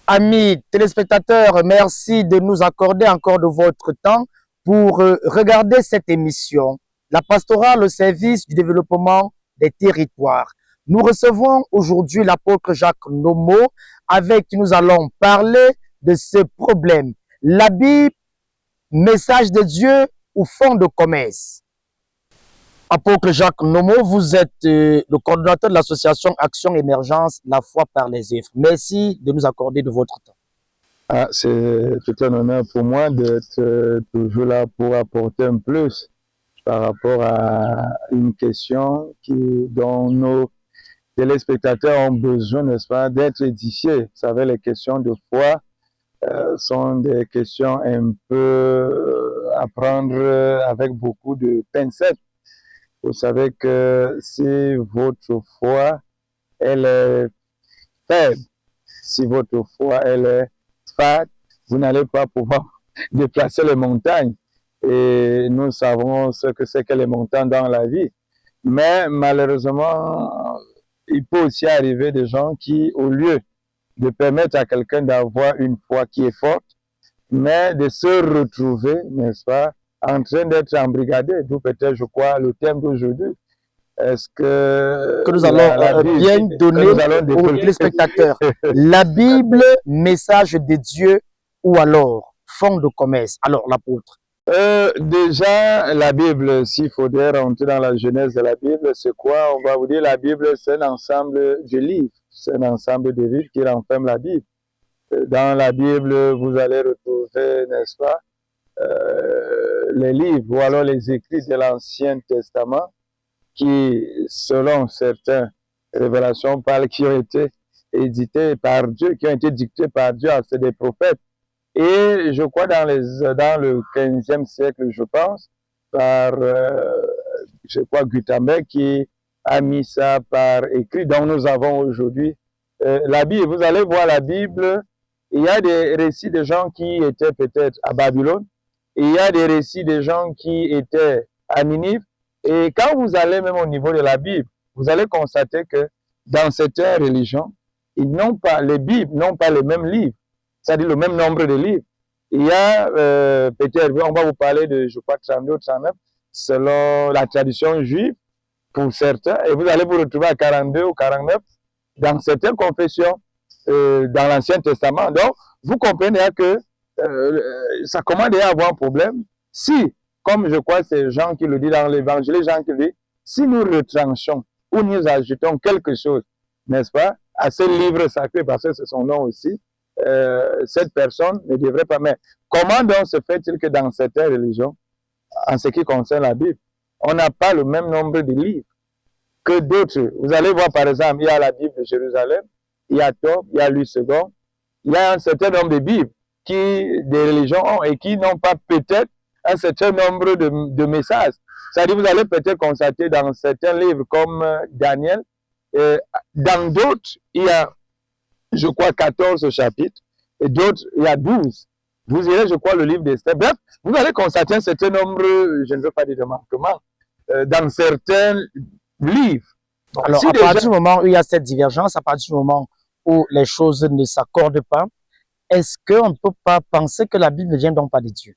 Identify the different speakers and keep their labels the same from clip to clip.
Speaker 1: Amis téléspectateurs, merci de nous accorder encore de votre temps pour regarder cette émission, la pastorale au service du développement des territoires. Nous recevons aujourd'hui l'apôtre Jacques Nomo avec qui nous allons parler de ce problème. La Bible, message de Dieu ou fond de commerce. Apôtre Jacques Nomo, vous êtes le coordonnateur de l'association Action Émergence, la foi par les œuvres. Merci de nous accorder de votre temps.
Speaker 2: C'est tout un honneur pour moi d'être toujours là pour apporter un plus par rapport à une question dont nos téléspectateurs ont besoin, n'est-ce pas, d'être édifiés. Vous savez, les questions de foi sont des questions un peu à prendre avec beaucoup de pincettes. Vous savez que si votre foi, elle est faible, si votre foi, elle est fade, vous n'allez pas pouvoir déplacer les montagnes. Et nous savons ce que c'est que les montagnes dans la vie. Mais malheureusement, il peut aussi arriver des gens qui, au lieu de permettre à quelqu'un d'avoir une foi qui est forte, mais de se retrouver, n'est-ce pas, en train d'être embrigadé, d'où peut-être, je crois, le thème d'aujourd'hui. Est-ce que
Speaker 1: nous allons bien donner aux téléspectateurs la Bible, message de Dieu ou alors fond de commerce? Alors, l'apôtre.
Speaker 2: Déjà, la Bible, s'il faudrait rentrer dans la genèse de la Bible, c'est quoi? On va vous dire la Bible, c'est un ensemble de livres. C'est un ensemble de livres qui renferment la Bible. Dans la Bible, vous allez retrouver, n'est-ce pas, les livres ou alors les écrits de l'Ancien Testament qui, selon certaines révélations, qui ont été édités par Dieu, qui ont été dictés par Dieu, c'est des prophètes. Et je crois dans le 15e siècle, je pense, par, je crois, Gutenberg qui a mis ça par écrit. Donc nous avons aujourd'hui la Bible. Vous allez voir la Bible, il y a des récits de gens qui étaient peut-être à Babylone, et il y a des récits de gens qui étaient à Ninive. Et quand vous allez même au niveau de la Bible, vous allez constater que dans cette religion, les Bibles n'ont pas les mêmes livres, c'est-à-dire le même nombre de livres. Il y a peut-être, on va vous parler de, je crois, 32 ou 39, selon la tradition juive, pour certains, et vous allez vous retrouver à 42 ou 49 dans certaines confessions dans l'Ancien Testament. Donc, vous comprenez que ça commence déjà à avoir un problème. Si, comme je crois c'est Jean qui le dit dans l'Évangile, Jean qui dit, si nous retranchons ou nous ajoutons quelque chose, n'est-ce pas, à ce livre sacré, parce que c'est son nom aussi, cette personne ne devrait pas. Mais comment donc se fait-il que dans certaines religions, en ce qui concerne la Bible, on n'a pas le même nombre de livres que d'autres? Vous allez voir par exemple, il y a la Bible de Jérusalem, il y a Tob, il y a Louis II, il y a un certain nombre de Bibles qui des religions ont et qui n'ont pas peut-être un certain nombre de messages. C'est-à-dire, vous allez peut-être constater dans certains livres comme Daniel, dans d'autres, il y a, je crois, 14 chapitres, et d'autres, il y a 12. Vous irez, je crois, le livre d'Esther. Bref, vous allez constater un certain nombre, je ne veux pas dire de manquements, dans certains livres.
Speaker 1: Donc, alors, à partir du moment où il y a cette divergence, à partir du moment où les choses ne s'accordent pas, est-ce qu'on ne peut pas penser que la Bible ne vient donc pas de Dieu?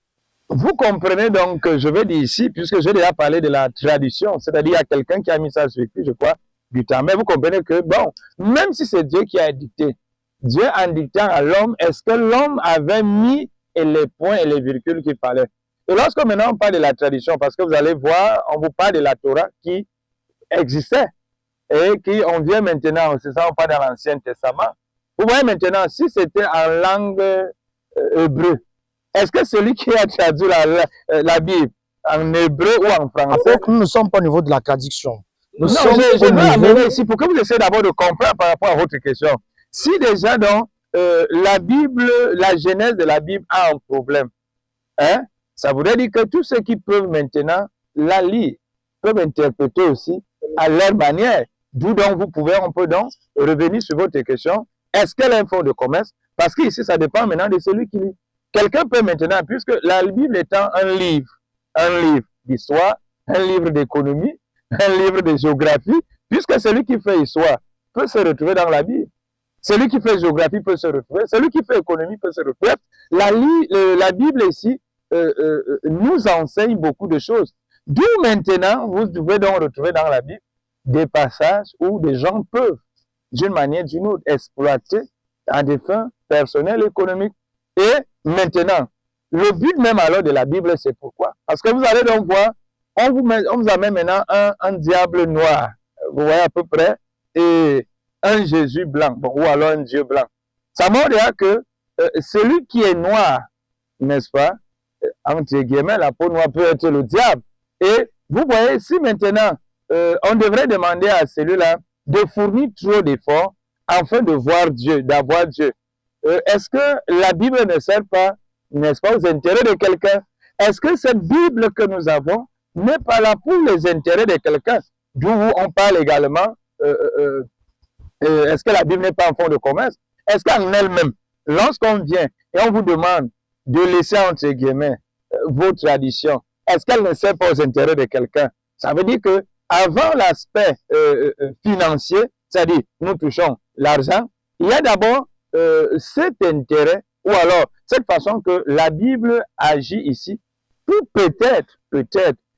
Speaker 2: Vous comprenez donc, je vais dire ici, puisque j'ai déjà parlé de la tradition, c'est-à-dire il y a quelqu'un qui a mis ça sur écrit, je crois, du temps. Mais vous comprenez que, bon, même si c'est Dieu qui a dicté, Dieu en dictant à l'homme, est-ce que l'homme avait mis les points et les virgules qu'il fallait? Et lorsque maintenant on parle de la tradition, parce que vous allez voir, on vous parle de la Torah qui existait et qui, on vient maintenant, c'est ça, on parle dans l'Ancien Testament. Vous voyez maintenant, si c'était en langue hébreu, est-ce que celui qui a traduit la Bible en hébreu ou en français?
Speaker 1: Nous ne sommes pas au niveau de la traduction.
Speaker 2: Non, je veux amener ici pour que vous essayez d'abord de comprendre par rapport à votre question. Si déjà dans la Bible, la genèse de la Bible a un problème, hein, ça voudrait dire que tous ceux qui peuvent maintenant la lire peuvent interpréter aussi à leur manière. D'où donc on peut donc revenir sur votre question. Est-ce qu'elle est un fonds de commerce? Parce qu'ici, ça dépend maintenant de celui qui lit. Quelqu'un peut maintenant, puisque la Bible étant un livre d'histoire, un livre d'économie, un livre de géographie, puisque celui qui fait histoire peut se retrouver dans la Bible. Celui qui fait géographie peut se retrouver. Celui qui fait économie peut se retrouver. La Bible ici nous enseigne beaucoup de choses. D'où maintenant, vous devez donc retrouver dans la Bible des passages où des gens peuvent, d'une manière ou d'une autre, exploiter à des fins personnelles, économiques. Et maintenant, le but même alors de la Bible, c'est pourquoi? Parce que vous allez donc voir, on vous amène maintenant un diable noir, vous voyez à peu près, et un Jésus blanc, bon, ou alors un Dieu blanc. Ça montre que celui qui est noir, n'est-ce pas, entre guillemets, la peau noire peut être le diable. Et vous voyez, si maintenant, on devrait demander à celui-là de fournir trop d'efforts afin de voir Dieu, d'avoir Dieu. Est-ce que la Bible ne sert pas, n'est-ce pas, aux intérêts de quelqu'un? Est-ce que cette Bible que nous avons n'est pas là pour les intérêts de quelqu'un? D'où on parle également, est-ce que la Bible n'est pas en fond de commerce? Est-ce qu'en elle-même, lorsqu'on vient et on vous demande de laisser, entre guillemets, vos traditions, est-ce qu'elle ne sert pas aux intérêts de quelqu'un? Ça veut dire que avant l'aspect financier, c'est-à-dire nous touchons l'argent, il y a d'abord cet intérêt, ou alors cette façon que la Bible agit ici, pour peut-être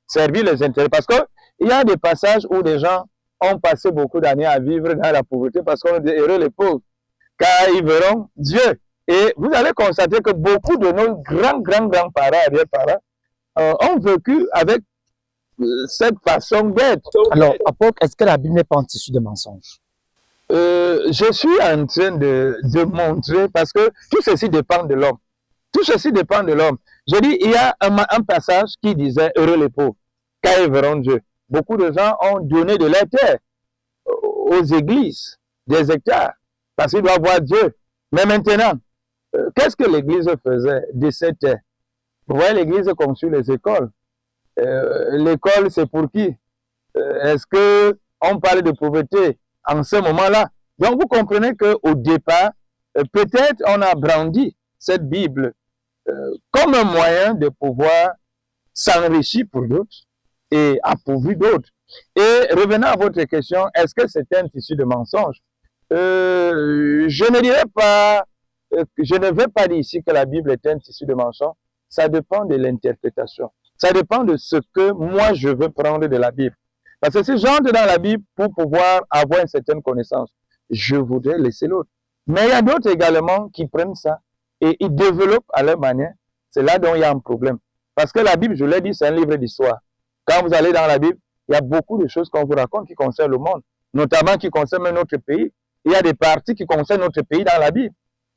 Speaker 2: servir les intérêts. Parce qu'il y a des passages où des gens ont passé beaucoup d'années à vivre dans la pauvreté parce qu'on dit heureux les pauvres, car ils verront Dieu. Et vous allez constater que beaucoup de nos grands-parents, arrière-parents, ont vécu avec cette façon d'être.
Speaker 1: Alors, apôtre, est-ce que la Bible n'est pas un tissu de mensonges?
Speaker 2: Je suis en train de montrer, parce que tout ceci dépend de l'homme. Tout ceci dépend de l'homme. Je dis, il y a un passage qui disait « Heureux les pauvres, car ils verront Dieu ». Beaucoup de gens ont donné de leur terre aux églises, des hectares, parce qu'ils doivent voir Dieu. Mais maintenant, qu'est-ce que l'Église faisait de cette terre? Vous voyez, l'Église construit les écoles. L'école, c'est pour qui? Est-ce qu'on parle de pauvreté en ce moment-là? Donc, vous comprenez qu'au départ, peut-être on a brandi cette Bible comme un moyen de pouvoir s'enrichir pour d'autres et appauvrir d'autres. Et revenant à votre question, est-ce que c'est un tissu de mensonges? Je ne dirais pas, je ne vais pas dire ici que la Bible est un tissu de mensonges. Ça dépend de l'interprétation. Ça dépend de ce que moi je veux prendre de la Bible. Parce que si j'entre dans la Bible pour pouvoir avoir une certaine connaissance, je voudrais laisser l'autre. Mais il y a d'autres également qui prennent ça et ils développent à leur manière. C'est là dont il y a un problème. Parce que la Bible, je l'ai dit, c'est un livre d'histoire. Quand vous allez dans la Bible, il y a beaucoup de choses qu'on vous raconte qui concernent le monde, notamment qui concernent notre pays. Il y a des parties qui concernent notre pays dans la Bible.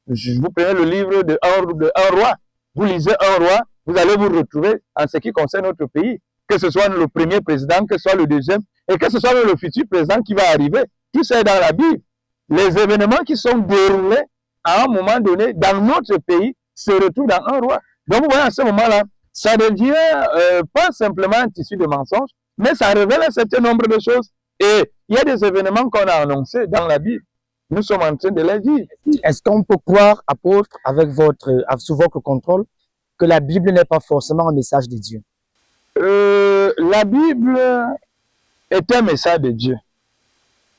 Speaker 2: Vous prenez le livre de un roi, vous lisez un roi, vous allez vous retrouver en ce qui concerne notre pays, que ce soit le premier président, que ce soit le deuxième, et que ce soit le futur président qui va arriver. Tout ça est dans la Bible. Les événements qui sont déroulés à un moment donné dans notre pays se retrouvent dans un roi. Donc vous voyez à ce moment-là, ça devient pas simplement un tissu de mensonges, mais ça révèle un certain nombre de choses. Et il y a des événements qu'on a annoncés dans la Bible. Nous sommes en train de les vivre.
Speaker 1: Est-ce qu'on peut croire, apôtre, sous votre contrôle, que la Bible n'est pas forcément un message de Dieu?
Speaker 2: La Bible est un message de Dieu.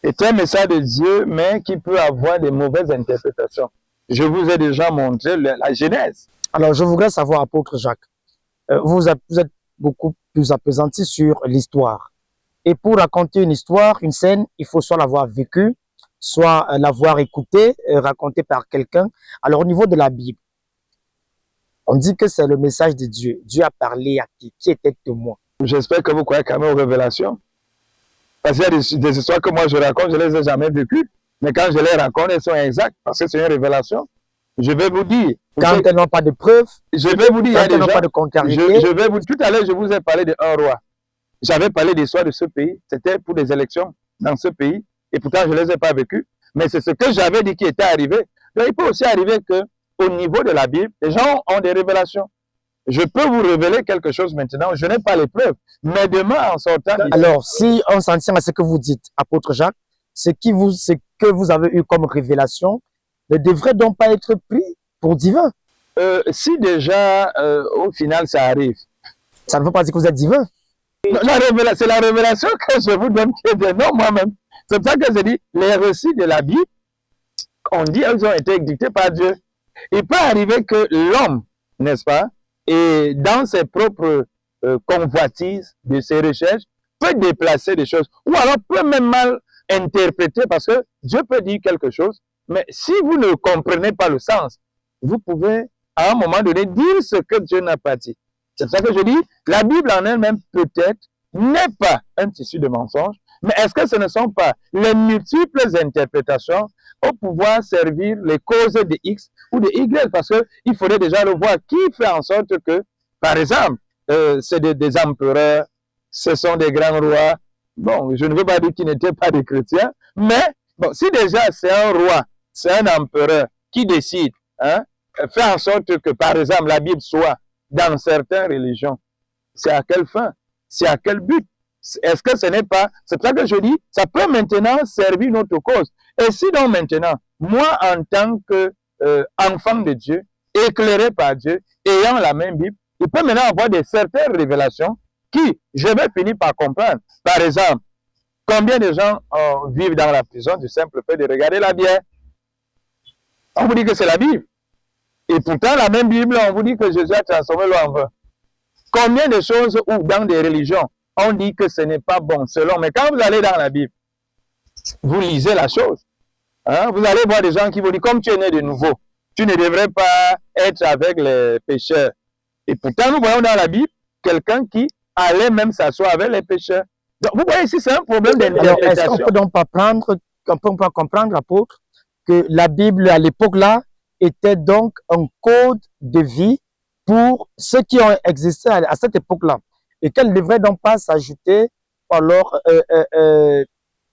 Speaker 2: Est un message de Dieu, mais qui peut avoir des mauvaises interprétations. Je vous ai déjà montré la Genèse.
Speaker 1: Alors, je voudrais savoir, apôtre Jacques, vous êtes beaucoup plus appesanti sur l'histoire. Et pour raconter une histoire, une scène, il faut soit l'avoir vécue, soit l'avoir écoutée, racontée par quelqu'un. Alors, au niveau de la Bible, on dit que c'est le message de Dieu. Dieu a parlé à qui était témoin?
Speaker 2: J'espère que vous croyez quand même aux révélations. Parce qu'il y a des histoires que moi je raconte, je ne les ai jamais vécues. Mais quand je les raconte, elles sont exactes parce que c'est une révélation. Je vais vous dire.
Speaker 1: Quand elles n'ont pas de preuves,
Speaker 2: je vais vous dire,
Speaker 1: quand elles n'ont pas de contrariété.
Speaker 2: Tout à l'heure, je vous ai parlé d'un roi. J'avais parlé de l'histoire de ce pays. C'était pour des élections dans ce pays. Et pourtant, je ne les ai pas vécues. Mais c'est ce que j'avais dit qui était arrivé. Donc, il peut aussi arriver qu'au niveau de la Bible, les gens ont des révélations. Je peux vous révéler quelque chose maintenant. Je n'ai pas les preuves. Mais demain, en sortant...
Speaker 1: Alors, si on s'en tient à ce que vous dites, apôtre Jacques, ce que vous avez eu comme révélation ne devrait donc pas être pris pour divin.
Speaker 2: Si déjà, au final, ça arrive.
Speaker 1: Ça ne veut pas dire que vous êtes divin.
Speaker 2: C'est la révélation que je vous donne qui est de non moi-même. C'est pour ça que je dis, les récits de la Bible on dit qu'elles ont été dictées par Dieu. Il peut arriver que l'homme, n'est-ce pas, et dans ses propres convoitises, de ses recherches, peut déplacer des choses, ou alors peut même mal interpréter, parce que Dieu peut dire quelque chose, mais si vous ne comprenez pas le sens, vous pouvez à un moment donné dire ce que Dieu n'a pas dit. C'est pour ça que je dis, la Bible en elle-même peut-être n'est pas un tissu de mensonges, mais est-ce que ce ne sont pas les multiples interprétations au pouvoir servir les causes de X ou de Y? Parce qu'il faudrait déjà le voir. Qui fait en sorte que, par exemple, c'est des empereurs, ce sont des grands rois. Bon, je ne veux pas dire qu'ils n'étaient pas des chrétiens, mais bon, si déjà c'est un roi, c'est un empereur qui décide, hein, fait en sorte que, par exemple, la Bible soit dans certaines religions, c'est à quelle fin? C'est à quel but? Est-ce que ce n'est pas... C'est pour ça que je dis, ça peut maintenant servir notre cause. Et si donc maintenant, moi en tant qu'enfant de Dieu, éclairé par Dieu, ayant la même Bible, il peut maintenant avoir certaines révélations qui, je vais finir par comprendre. Par exemple, combien de gens vivent dans la prison du simple fait de regarder la bière? On vous dit que c'est la Bible. Et pourtant, la même Bible, on vous dit que Jésus a transformé l'eau en vin. Combien de choses ou dans des religions, on dit que ce n'est pas bon selon. Mais quand vous allez dans la Bible, vous lisez la chose. Hein, vous allez voir des gens qui vous disent, comme tu es né de nouveau, tu ne devrais pas être avec les pécheurs. Et pourtant, nous voyons dans la Bible quelqu'un qui allait même s'asseoir avec les pécheurs. Donc, vous voyez ici, c'est un problème d'interprétation.
Speaker 1: Est-ce qu'on peut donc pas comprendre, apôtre, que la Bible, à l'époque-là, était donc un code de vie pour ceux qui ont existé à cette époque-là, et qu'elle ne devrait donc pas s'ajouter, alors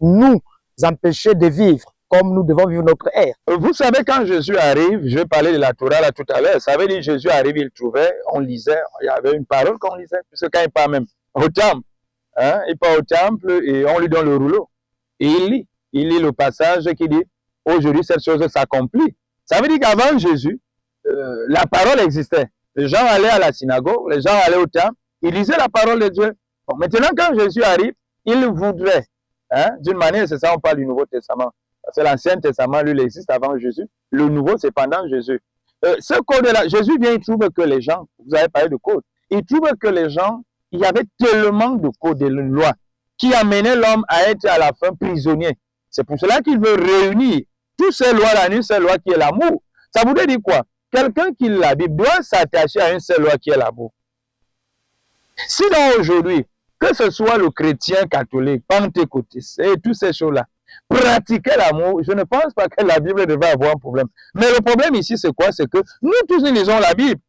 Speaker 1: nous empêcher de vivre comme nous devons vivre notre ère.
Speaker 2: Vous savez, quand Jésus arrive, je vais parler de la Torah là tout à l'heure, ça veut dire Jésus arrive, il trouvait, on lisait, il y avait une parole qu'on lisait, puisque quand il part même au temple, hein, il part au temple et on lui donne le rouleau, et il lit le passage qui dit, aujourd'hui cette chose s'accomplit. Ça veut dire qu'avant Jésus, la parole existait. Les gens allaient à la synagogue, les gens allaient au temple, ils lisaient la parole de Dieu. Bon, maintenant, quand Jésus arrive, il voudrait, hein, d'une manière, c'est ça, on parle du Nouveau Testament. C'est l'Ancien Testament, lui, il existe avant Jésus. Le Nouveau, c'est pendant Jésus. Ce code-là, Jésus vient, il trouve que les gens, vous avez parlé de code, il trouve que les gens, il y avait tellement de codes, de lois, qui amenaient l'homme à être à la fin prisonnier. C'est pour cela qu'il veut réunir toutes ces lois-là, une seule loi qui est l'amour. Ça voudrait dire quoi? Quelqu'un qui lit la Bible doit s'attacher à une seule loi qui est l'amour. Sinon aujourd'hui, que ce soit le chrétien catholique, pentecôtiste et toutes ces choses-là, pratiquer l'amour, je ne pense pas que la Bible devrait avoir un problème. Mais le problème ici, c'est quoi? C'est que nous tous, nous lisons la Bible.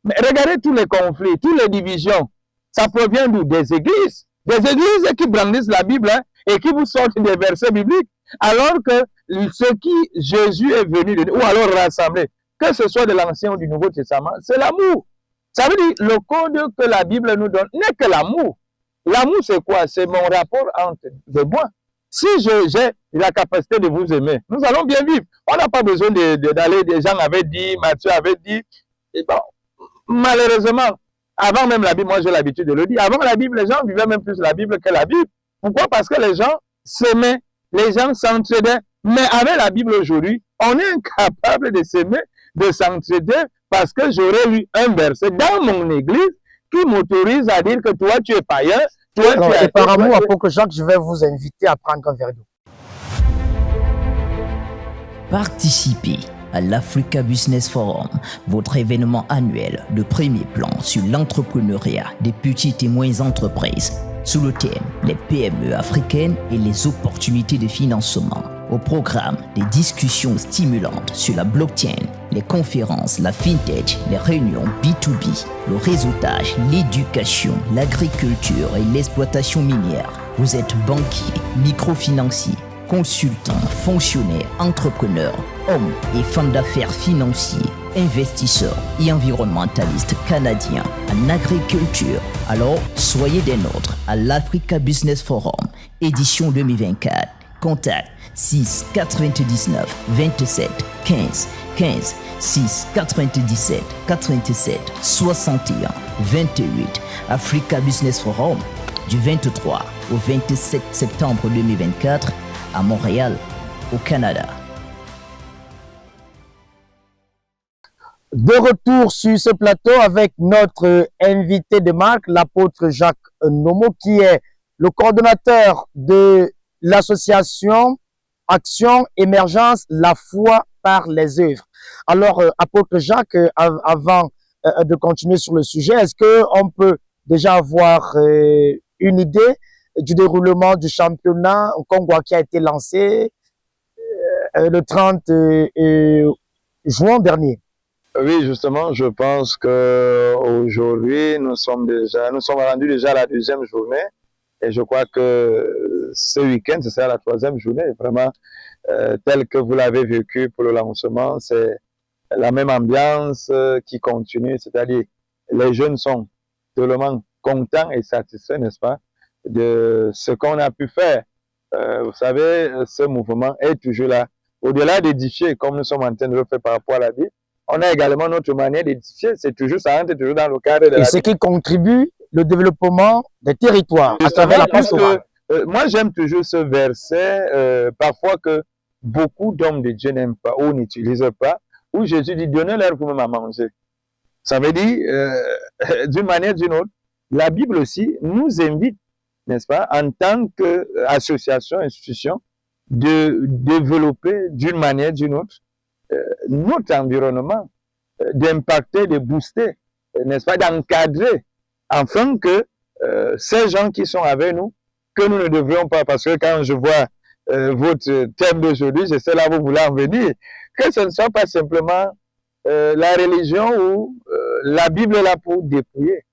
Speaker 2: Mais regardez tous les conflits, toutes les divisions. Ça provient d'où? Des églises. Des églises qui brandissent la Bible, hein, et qui vous sortent des versets bibliques. Alors que ce qui Jésus est venu, ou alors rassembler, que ce soit de l'Ancien ou du Nouveau Testament, c'est l'amour. Ça veut dire le code que la Bible nous donne n'est que l'amour. L'amour, c'est quoi? C'est mon rapport entre les moi. Si j'ai la capacité de vous aimer, nous allons bien vivre. On n'a pas besoin d'aller, des gens avaient dit, Matthieu avait dit. Et bon, malheureusement, avant même la Bible, moi j'ai l'habitude de le dire, avant la Bible, les gens vivaient même plus la Bible que la Bible. Pourquoi? Parce que les gens s'aimaient, les gens s'entraidaient. Mais avec la Bible aujourd'hui, on est incapable de s'aimer, de s'entraider, parce que j'aurais lu un verset dans mon église qui m'autorise à dire que toi tu es païen, toi
Speaker 1: alors,
Speaker 2: tu es...
Speaker 1: Et par amour, apôtre Jacques, je vais vous inviter à prendre un verre d'eau.
Speaker 3: Participez à l'Africa Business Forum, votre événement annuel de premier plan sur l'entrepreneuriat des petites et moyennes entreprises, sous le thème les PME africaines et les opportunités de financement. Au programme, des discussions stimulantes sur la blockchain, les conférences, la fintech, les réunions B2B, le réseautage, l'éducation, l'agriculture et l'exploitation minière. Vous êtes banquier, microfinancier, consultant, fonctionnaire, entrepreneur, homme et femme d'affaires financiers, investisseurs et environnementalistes canadiens en agriculture. Alors, soyez des nôtres à l'Africa Business Forum, édition 2024. Contact 6 99 27 15 15 6 97 87 61 28. Africa Business Forum du 23 au 27 septembre 2024 à Montréal, au Canada.
Speaker 1: De retour sur ce plateau avec notre invité de marque, l'apôtre Jacques Nomo, qui est le coordonnateur de l'association Action Émergence, la foi par les œuvres. Alors, apôtre Jacques, avant de continuer sur le sujet, est-ce qu'on peut déjà avoir une idée du déroulement du championnat au Congo qui a été lancé le 30 juin dernier?
Speaker 2: Oui, justement, je pense que aujourd'hui nous sommes rendus déjà à la deuxième journée et je crois que ce week-end, ce sera la troisième journée. Vraiment, tel que vous l'avez vécu pour le lancement, c'est la même ambiance qui continue, c'est-à-dire les jeunes sont tellement contents et satisfaits, n'est-ce pas, de ce qu'on a pu faire. Vous savez, ce mouvement est toujours là. Au-delà d'édifier, comme nous sommes en train de le faire par rapport à la Bible, on a également notre manière d'édifier. C'est toujours, ça rentre toujours dans le cadre de la Bible.
Speaker 1: Et ce qui contribue au développement des territoires à travers la pastorale.
Speaker 2: Moi, j'aime toujours ce verset, parfois que beaucoup d'hommes de Dieu n'aiment pas ou n'utilisent pas, où Jésus dit, donnez-leur vous-même à manger. Ça veut dire, d'une manière ou d'une autre, la Bible aussi nous invite, n'est-ce pas, en tant qu'association, institution, de développer d'une manière ou d'une autre notre environnement, d'impacter, de booster, n'est-ce pas, d'encadrer, afin que ces gens qui sont avec nous, que nous ne devrions pas, parce que quand je vois votre thème d'aujourd'hui, je sais là où vous voulez en venir, que ce ne soit pas simplement la religion où la Bible est là pour dépouiller,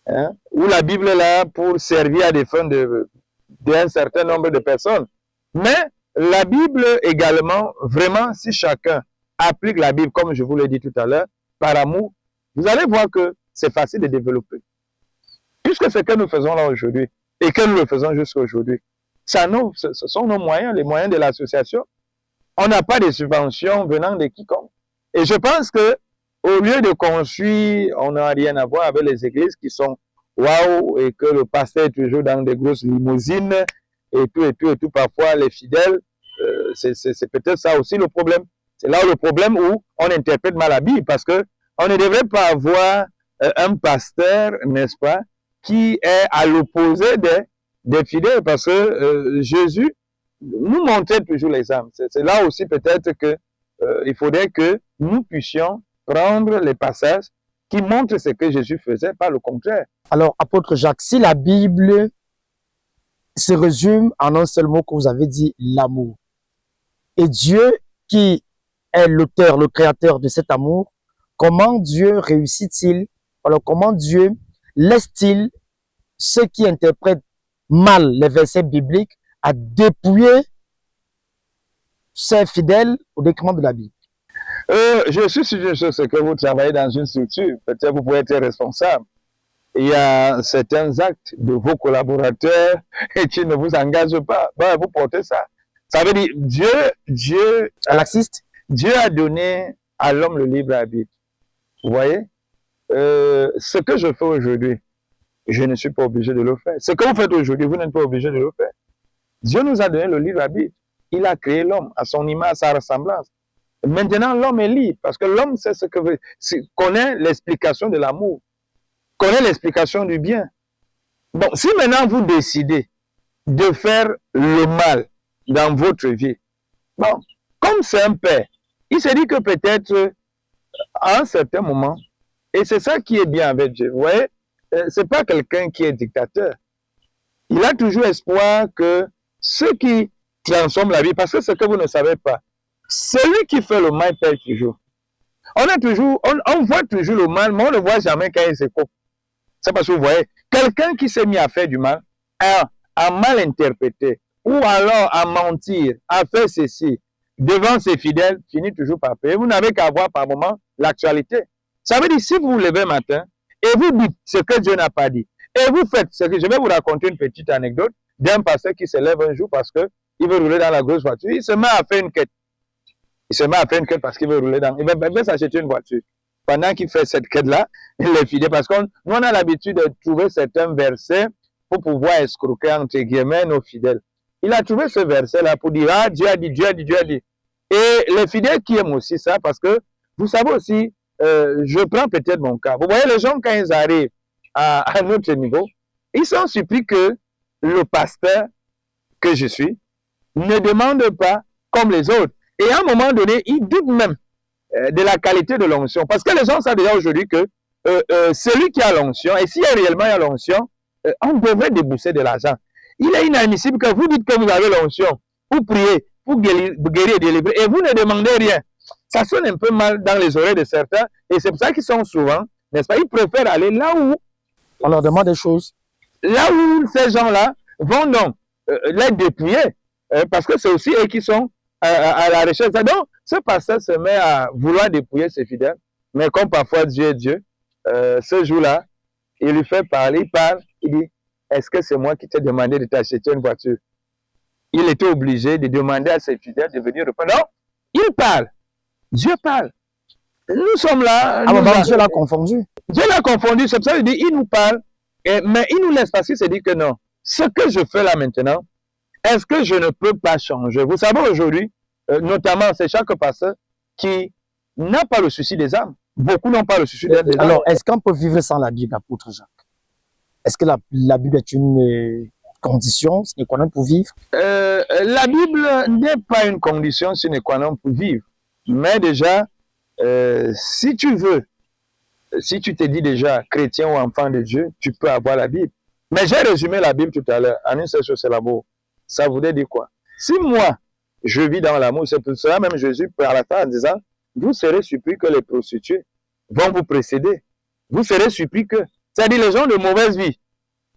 Speaker 2: hein, où la Bible est là pour servir à des fins d'un certain nombre de personnes. Mais la Bible également, vraiment, si chacun applique la Bible, comme je vous l'ai dit tout à l'heure, par amour, vous allez voir que c'est facile de développer. Puisque ce que nous faisons là aujourd'hui, et que nous le faisons jusqu'à aujourd'hui, ce sont nos moyens, les moyens de l'association. On n'a pas de subventions venant de quiconque. Et je pense que au lieu de construire, on n'a rien à voir avec les églises qui sont waouh, et que le pasteur est toujours dans des grosses limousines, et tout, parfois les fidèles, c'est peut-être ça aussi le problème. C'est là le problème où on interprète mal la Bible, parce que on ne devrait pas avoir un pasteur, n'est-ce pas, qui est à l'opposé des fidèles, parce que Jésus nous montrait toujours l'exemple. C'est là aussi peut-être que il faudrait que nous puissions prendre les passages qui montrent ce que Jésus faisait, pas le contraire.
Speaker 1: Alors, apôtre Jacques, si la Bible se résume en un seul mot que vous avez dit, l'amour, et Dieu qui est l'auteur, le créateur de cet amour, comment Dieu réussit-il, alors comment Dieu laisse-t-il ceux qui interprètent mal les versets bibliques à dépouiller ses fidèles au détriment de la Bible?
Speaker 2: Je suis sûr ce que vous travaillez dans une structure, peut-être vous pouvez être responsable. Il y a certains actes de vos collaborateurs qui ne vous engagent pas. Ben, vous portez ça. Ça veut dire Dieu a donné à l'homme le libre arbitre. Vous voyez? Ce que je fais aujourd'hui, je ne suis pas obligé de le faire. Ce que vous faites aujourd'hui, vous n'êtes pas obligé de le faire. Dieu nous a donné le libre arbitre. Il a créé l'homme à son image, à sa ressemblance. Maintenant, l'homme est libre parce que l'homme sait ce que veut, connaît l'explication de l'amour, connaît l'explication du bien. Bon, si maintenant vous décidez de faire le mal dans votre vie, bon, comme c'est un père, il se dit que peut-être à un certain moment, et c'est ça qui est bien avec Dieu, vous voyez, c'est pas quelqu'un qui est dictateur. Il a toujours espoir que ceux qui transforment la vie, parce que ce que vous ne savez pas, celui qui fait le mal perd toujours. On voit toujours le mal, mais on ne le voit jamais quand il se coupe. C'est parce que vous voyez, quelqu'un qui s'est mis à faire du mal, à mal interpréter, ou alors à mentir, à faire ceci, devant ses fidèles, finit toujours par payer. Vous n'avez qu'à voir par moment l'actualité. Ça veut dire, si vous vous levez matin, et vous dites ce que Dieu n'a pas dit, et vous faites ce que je vais vous raconter une petite anecdote d'un pasteur qui se lève un jour parce qu'il veut rouler dans la grosse voiture, il se met à faire une quête. Il se met à faire une quête parce qu'il veut rouler dans... Il va s'acheter une voiture. Pendant qu'il fait cette quête-là, il est fidèle. Parce que nous, on a l'habitude de trouver certains versets pour pouvoir escroquer, entre guillemets, nos fidèles. Il a trouvé ce verset-là pour dire, ah, Dieu a dit, Dieu a dit, Dieu a dit. Et les fidèles qui aiment aussi ça, parce que vous savez aussi, je prends peut-être mon cas. Vous voyez, les gens, quand ils arrivent à notre niveau, ils sont surpris que le pasteur que je suis ne demande pas comme les autres. Et à un moment donné, ils doutent même de la qualité de l'onction. Parce que les gens savent déjà aujourd'hui que celui qui a l'onction, et s'il y a réellement l'onction, on devrait débourser de l'argent. Il est inadmissible que vous dites que vous avez l'onction pour prier, pour guérir et délivrer, et vous ne demandez rien. Ça sonne un peu mal dans les oreilles de certains, et c'est pour ça qu'ils sont souvent, n'est-ce pas, ils préfèrent aller là où
Speaker 1: On leur demande des choses.
Speaker 2: Là où ces gens-là vont donc les dépouiller, parce que c'est aussi eux qui sont à la recherche. Donc, ce pasteur se met à vouloir dépouiller ses fidèles, mais comme parfois Dieu est Dieu, ce jour-là, il lui fait parler, il parle, il dit, est-ce que c'est moi qui t'ai demandé de t'acheter une voiture? Il était obligé de demander à ses fidèles de venir répondre. Non, il parle, Dieu parle. Nous sommes là.
Speaker 1: Dieu l'a confondu.
Speaker 2: Dieu l'a confondu, c'est pour ça qu'il dit, il nous parle, mais il nous laisse passer, c'est dire que non. Ce que je fais là maintenant, est-ce que je ne peux pas changer? Vous savez, aujourd'hui, notamment, c'est chaque pasteur qui n'a pas le souci des âmes. Beaucoup n'ont pas le souci des âmes.
Speaker 1: Alors, est-ce qu'on peut vivre sans la Bible, apôtre Jacques? Est-ce que la Bible est une condition sine qua non pour vivre?
Speaker 2: La Bible n'est pas une condition sine qua non pour vivre. Mais déjà, si tu veux, si tu te dis déjà chrétien ou enfant de Dieu, tu peux avoir la Bible. Mais j'ai résumé la Bible tout à l'heure en une seule chose, c'est l'amour. Ça voudrait dire quoi? Si moi, je vis dans l'amour, c'est pour cela même Jésus par la fin en disant, vous serez surpris que les prostituées vont vous précéder. Vous serez surpris que, c'est-à-dire les gens de mauvaise vie.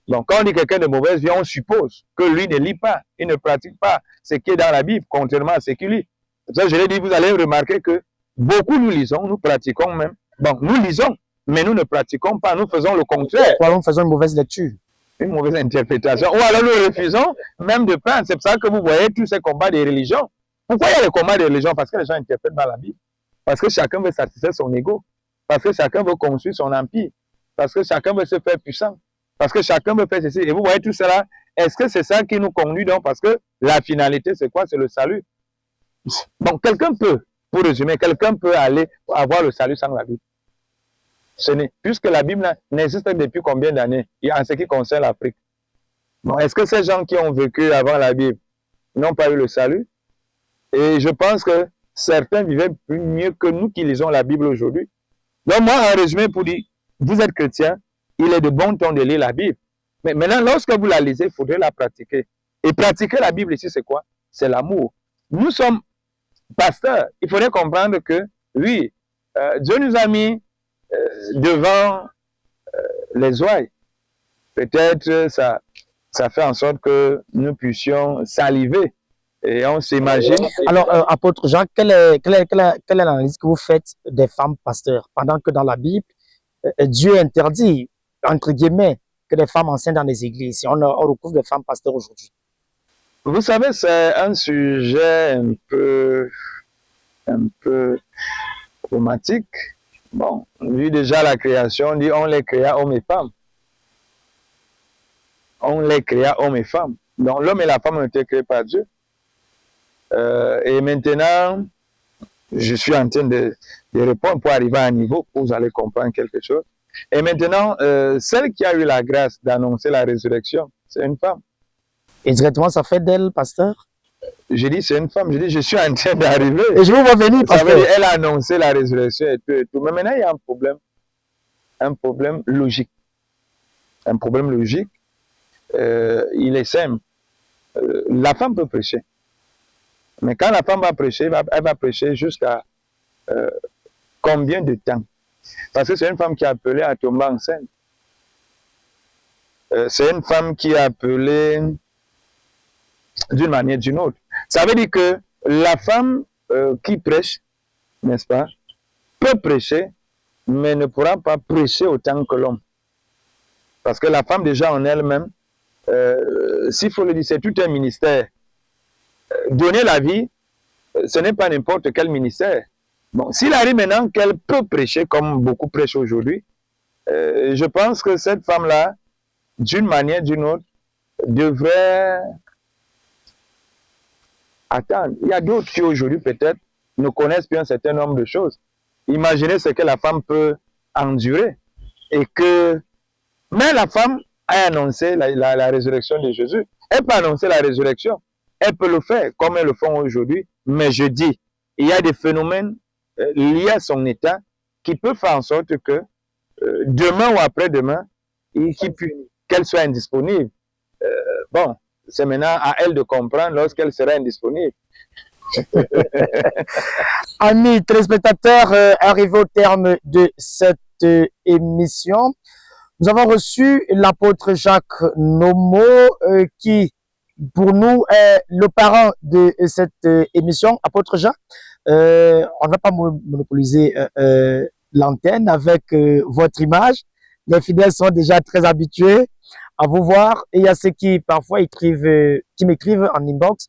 Speaker 2: Donc quand on dit quelqu'un de mauvaise vie, on suppose que lui ne lit pas, il ne pratique pas ce qui est dans la Bible, contrairement à ce qu'il lit. C'est pour ça que je l'ai dit, vous allez remarquer que beaucoup nous lisons, nous pratiquons même. Bon, nous lisons, mais nous ne pratiquons pas, nous faisons le contraire.
Speaker 1: Ou alors nous faisons une mauvaise lecture.
Speaker 2: Une mauvaise interprétation. Ou alors nous refusons même de prendre. C'est pour ça que vous voyez tous ces combats des religions. Pourquoi il y a les combats des religions? Parce que les gens interprètent mal la Bible. Parce que chacun veut satisfaire son ego. Parce que chacun veut construire son empire. Parce que chacun veut se faire puissant. Parce que chacun veut faire ceci. Et vous voyez tout cela. Est-ce que c'est ça qui nous conduit donc? Parce que la finalité, c'est quoi? C'est le salut. Donc quelqu'un peut, pour résumer, quelqu'un peut aller avoir le salut sans la Bible. Puisque la Bible n'existe depuis combien d'années en ce qui concerne l'Afrique. Bon, est-ce que ces gens qui ont vécu avant la Bible n'ont pas eu le salut? Et je pense que certains vivaient plus mieux que nous qui lisons la Bible aujourd'hui. Donc moi, en résumé, pour dire, vous êtes chrétien, il est de bon ton de lire la Bible. Mais maintenant, lorsque vous la lisez, il faudrait la pratiquer. Et pratiquer la Bible ici, c'est quoi? C'est l'amour. Nous sommes pasteurs. Il faudrait comprendre que, oui, Dieu nous a mis devant les ouailles. Peut-être ça fait en sorte que nous puissions saliver et on s'imagine.
Speaker 1: Alors, apôtre Jacques, quelle est l'analyse que vous faites des femmes pasteurs pendant que dans la Bible, Dieu interdit, entre guillemets, que les femmes enseignent dans les églises? On recouvre des femmes pasteurs aujourd'hui.
Speaker 2: Vous savez, c'est un sujet un peu problématique. Bon, vu déjà la création, on dit on les créa hommes et femmes. On les créa hommes et femmes. Donc l'homme et la femme ont été créés par Dieu. Et maintenant, je suis en train de répondre pour arriver à un niveau où vous allez comprendre quelque chose. Et maintenant, celle qui a eu la grâce d'annoncer la résurrection, c'est une femme.
Speaker 1: Et directement, ça fait d'elle, pasteur?
Speaker 2: Je dis, c'est une femme. Je dis, je suis en train d'arriver.
Speaker 1: Et je vous vois venir,
Speaker 2: pasteur. Ça veut dire, elle a annoncé la résurrection et tout. Mais maintenant, il y a un problème logique. Un problème logique, il est simple. La femme peut prêcher. Mais quand la femme va prêcher, elle va prêcher jusqu'à combien de temps? Parce que c'est une femme qui est appelée à tomber enceinte. C'est une femme qui est appelée d'une manière ou d'une autre. Ça veut dire que la femme qui prêche, n'est-ce pas, peut prêcher, mais ne pourra pas prêcher autant que l'homme. Parce que la femme déjà en elle-même, s'il faut le dire, c'est tout un ministère. Donner la vie, ce n'est pas n'importe quel ministère. Bon, s'il arrive maintenant qu'elle peut prêcher, comme beaucoup prêchent aujourd'hui, je pense que cette femme-là, d'une manière ou d'une autre, devrait attendre. Il y a d'autres qui aujourd'hui peut-être ne connaissent plus un certain nombre de choses. Imaginez ce que la femme peut endurer. Mais la femme a annoncé la résurrection de Jésus. Elle peut annoncer la résurrection. Elle peut le faire comme elles le font aujourd'hui. Mais je dis, il y a des phénomènes liés à son état qui peuvent faire en sorte que demain ou après-demain, qu'elle soit indisponible. Bon, c'est maintenant à elle de comprendre lorsqu'elle sera indisponible.
Speaker 1: Amis téléspectateurs, arrivés au terme de cette émission, nous avons reçu l'apôtre Jacques Nomo qui, pour nous, est le parent de cette émission. Apôtre Jacques, on ne va pas monopoliser l'antenne avec votre image. Les fidèles sont déjà très habitués à vous voir et il y a ceux qui parfois m'écrivent en inbox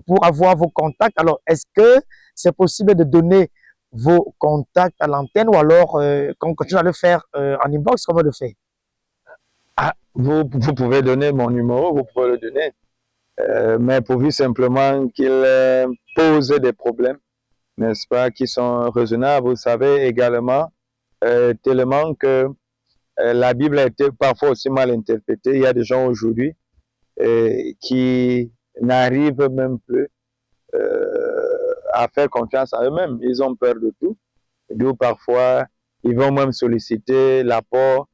Speaker 1: pour avoir vos contacts. Alors, est-ce que c'est possible de donner vos contacts à l'antenne ou alors qu'on continue à le faire en inbox, comment le fait?
Speaker 2: Vous pouvez donner mon numéro, vous pouvez le donner, mais pourvu simplement qu'il pose des problèmes, n'est-ce pas, qui sont raisonnables. Vous savez également tellement que la Bible a été parfois aussi mal interprétée. Il y a des gens aujourd'hui qui n'arrivent même plus à faire confiance à eux-mêmes. Ils ont peur de tout. D'où parfois, ils vont même solliciter l'apport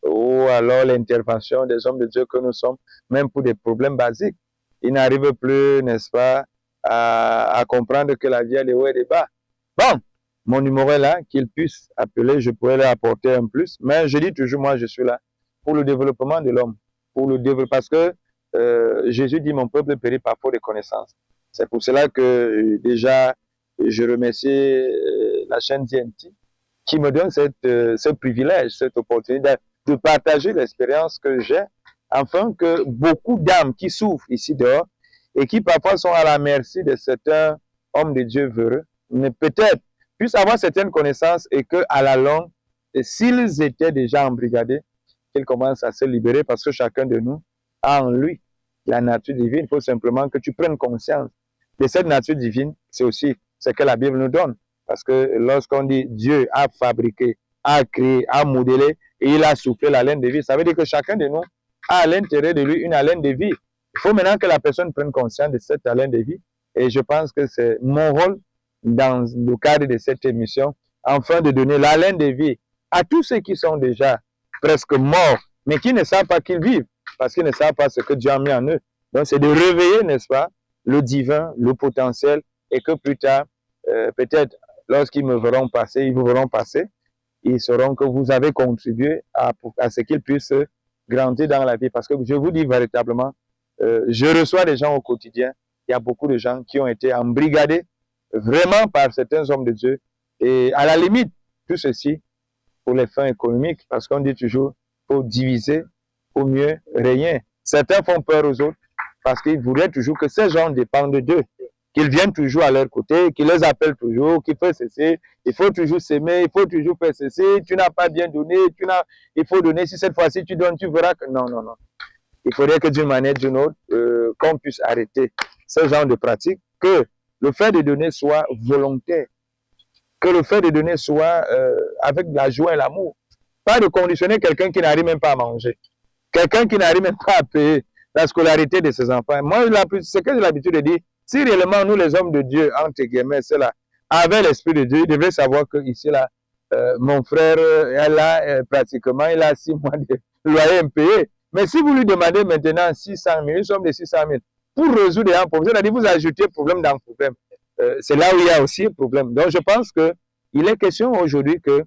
Speaker 2: ou alors l'intervention des hommes de Dieu que nous sommes, même pour des problèmes basiques. Ils n'arrivent plus, n'est-ce pas, à comprendre que la vie a des hauts et des bas. Bon, mon numéro est là, qu'ils puissent appeler, je pourrais leur apporter un plus. Mais je dis toujours, moi, je suis là pour le développement de l'homme. Parce que Jésus dit, mon peuple périt par faute de connaissances. C'est pour cela que déjà, je remercie la chaîne TNT qui me donne ce privilège, cette opportunité de partager l'expérience que j'ai, afin que beaucoup d'âmes qui souffrent ici dehors et qui parfois sont à la merci de certains hommes de Dieu véreux, mais peut-être puissent avoir certaines connaissances et qu'à la longue, s'ils étaient déjà embrigadés, qu'ils commencent à se libérer parce que chacun de nous a en lui la nature divine. Il faut simplement que tu prennes conscience de cette nature divine. C'est aussi ce que la Bible nous donne. Parce que lorsqu'on dit Dieu a fabriqué, a créé, a modélé et il a soufflé la laine de vie, ça veut dire que chacun de nous a à l'intérieur de lui une haleine de vie. Il faut maintenant que la personne prenne conscience de cette haleine de vie. Et je pense que c'est mon rôle dans le cadre de cette émission, afin de donner l'haleine de vie à tous ceux qui sont déjà presque morts, mais qui ne savent pas qu'ils vivent, parce qu'ils ne savent pas ce que Dieu a mis en eux. Donc c'est de réveiller, n'est-ce pas, le divin, le potentiel, et que plus tard, peut-être lorsqu'ils me verront passer, ils vous verront passer, ils sauront que vous avez contribué à ce qu'ils puissent grandir dans la vie. Parce que je vous dis véritablement, je reçois des gens au quotidien, il y a beaucoup de gens qui ont été embrigadés vraiment par certains hommes de Dieu. Et à la limite, tout ceci pour les fins économiques, parce qu'on dit toujours, il faut diviser, au mieux régner. Certains font peur aux autres parce qu'ils voudraient toujours que ces gens dépendent d'eux, qu'ils viennent toujours à leur côté, qu'ils les appellent toujours, qu'ils fassent ceci, il faut toujours s'aimer, il faut toujours faire ceci, tu n'as pas bien donné, il faut donner, si cette fois-ci tu donnes, tu verras que non. Il faudrait que d'une manière ou d'une autre, qu'on puisse arrêter ce genre de pratique, que le fait de donner soit volontaire, que le fait de donner soit avec la joie et l'amour. Pas de conditionner quelqu'un qui n'arrive même pas à manger, quelqu'un qui n'arrive même pas à payer la scolarité de ses enfants. Moi, ce que j'ai l'habitude de dire, si réellement nous, les hommes de Dieu, entre guillemets, ceux-là, avec l'Esprit de Dieu, ils devraient savoir que ici, là, mon frère, elle a pratiquement, il a 6 mois de loyer impayé. Mais si vous lui demandez maintenant 600 000, nous sommes de 600 000, pour résoudre un problème, c'est-à-dire vous ajoutez problème dans le problème. C'est là où il y a aussi un problème. Donc, je pense qu'il est question aujourd'hui que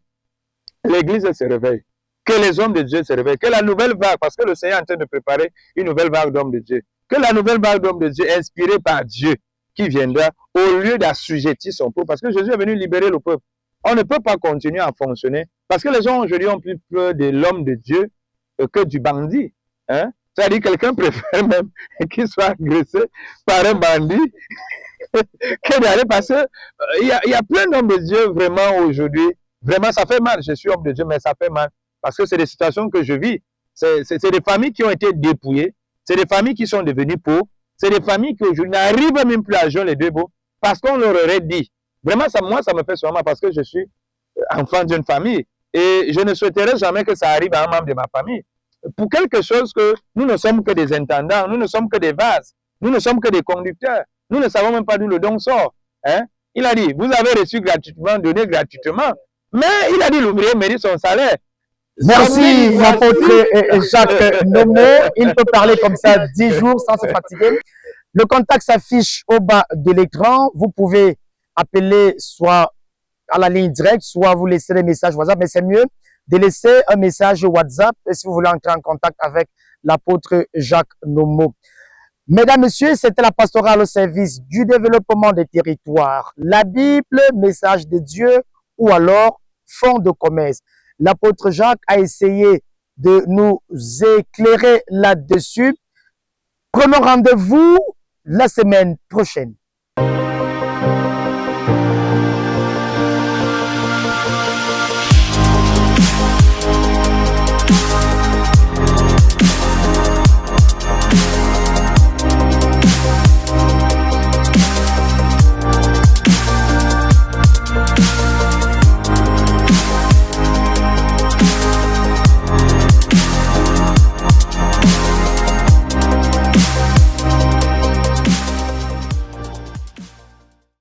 Speaker 2: l'Église se réveille, que les hommes de Dieu se réveillent, que la nouvelle vague, parce que le Seigneur est en train de préparer une nouvelle vague d'hommes de Dieu, que la nouvelle vague d'hommes de Dieu, inspirée par Dieu, qui viendra, au lieu d'assujettir son peuple, parce que Jésus est venu libérer le peuple. On ne peut pas continuer à fonctionner, parce que les gens aujourd'hui ont plus peur de l'homme de Dieu que du bandit. Hein? C'est-à-dire que quelqu'un préfère même qu'il soit agressé par un bandit que d'aller passer. Il y a plein d'hommes de Dieu vraiment aujourd'hui. Vraiment, ça fait mal. Je suis homme de Dieu, mais ça fait mal. Parce que c'est des situations que je vis. C'est des familles qui ont été dépouillées. C'est des familles qui sont devenues pauvres. C'est des familles qui aujourd'hui n'arrivent même plus à joindre les deux bouts parce qu'on leur aurait dit. Vraiment, moi, ça me fait sûrement parce que je suis enfant d'une famille. Et je ne souhaiterais jamais que ça arrive à un membre de ma famille. Pour quelque chose que nous ne sommes que des intendants, nous ne sommes que des vases, nous ne sommes que des conducteurs, nous ne savons même pas d'où le don sort. Hein? Il a dit, vous avez reçu gratuitement, donné gratuitement, mais il a dit, l'ouvrier mérite son salaire.
Speaker 1: Merci, l'apôtre Jacques Nomo. Il peut parler comme ça 10 jours sans se fatiguer. Le contact s'affiche au bas de l'écran. Vous pouvez appeler soit à la ligne directe, soit vous laisser des messages WhatsApp, mais c'est mieux de laisser un message WhatsApp si vous voulez entrer en contact avec l'apôtre Jacques Nomo. Mesdames, Messieurs, c'était la pastorale au service du développement des territoires. La Bible, message de Dieu ou alors fonds de commerce. L'apôtre Jacques a essayé de nous éclairer là-dessus. Prenons rendez-vous la semaine prochaine.